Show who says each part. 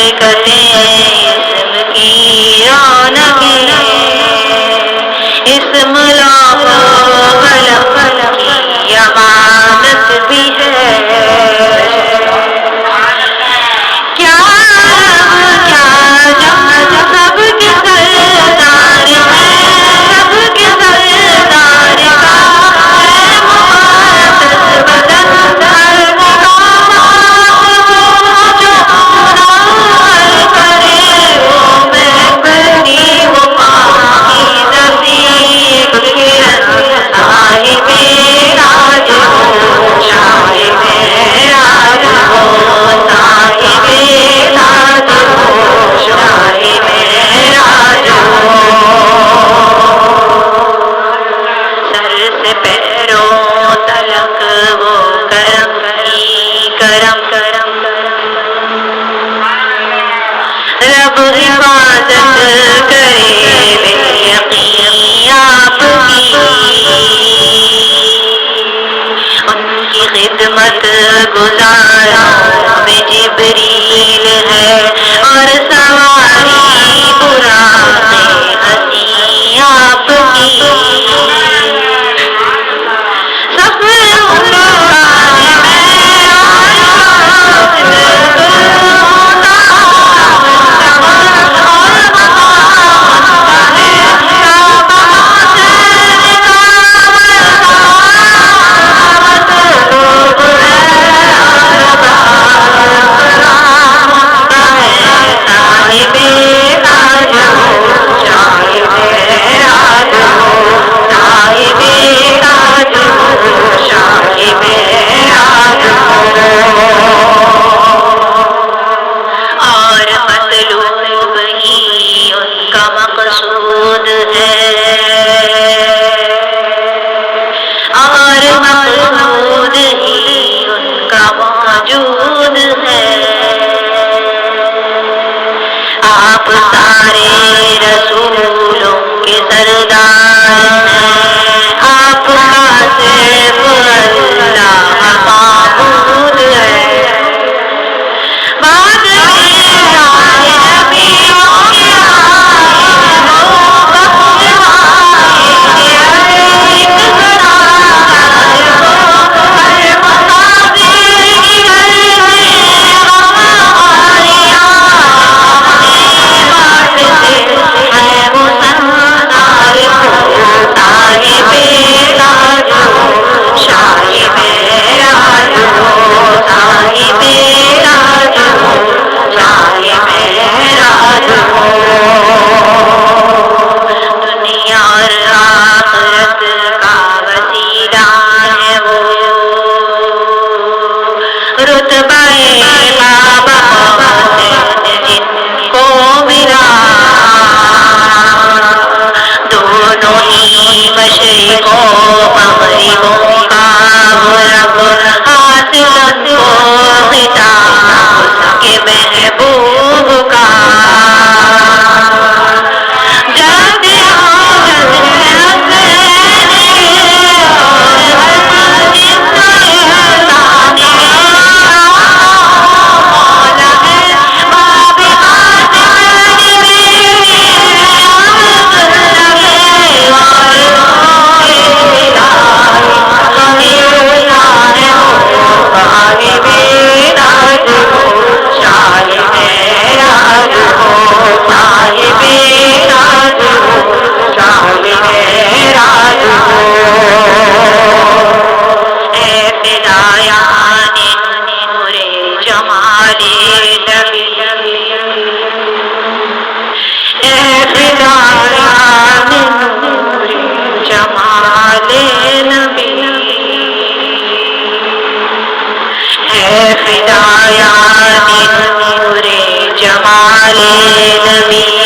Speaker 1: برکتیں اسم کی رونقیں اسم لاکھوں قلم کی امانت بھی ہے کیا رب کیا جم سب کے سردار ہے سب کے سردار کا ہے مقدس بدن ہر مقامات جو نال کرے وہ محبتی وہ پاکیزہ سی ایک کرن صاحب راج ہو صاحب راج ہو صاحب راج ہو صاحب راج ہو سر سے پیروں تلک وہ کرم کی کرم کرم رب حفاظت کرے بے یقین آپ کی ان کی خدمت گزاروں میں جبریل ہے اور سواری براق ہنسی آپ کی سفر ان کا ہے اور مطلوب ہی ان کا مقصود ہے اور مقصود ہی ان کا موجود ہے آپ سارے رسولوں کے سردار ہیں آپ کا صرف اللہ معبود ہے بعد میں آئے نبیوں کے آئے وہ وقت آئے کہ ایک گناہگار کو ہر مقابر کی گھر میں غم آریاں اپنی بات سے ہے وہ سردار کو صاحب راج ہو صاحب راج ہو صاحب راج ہو صاحب راج ہو دنیا اور آخرت کا وسیلہ ہے وہ رتبہ بابا جن کو ملا دونوں ہی مشرقوں مغربوں کا رب حاصل کو خطاب اس کے محبوب کا جد آمد ہے حسین اور ہر جس احسان مولا ہے باب قاسم فدایان نور جمال نبی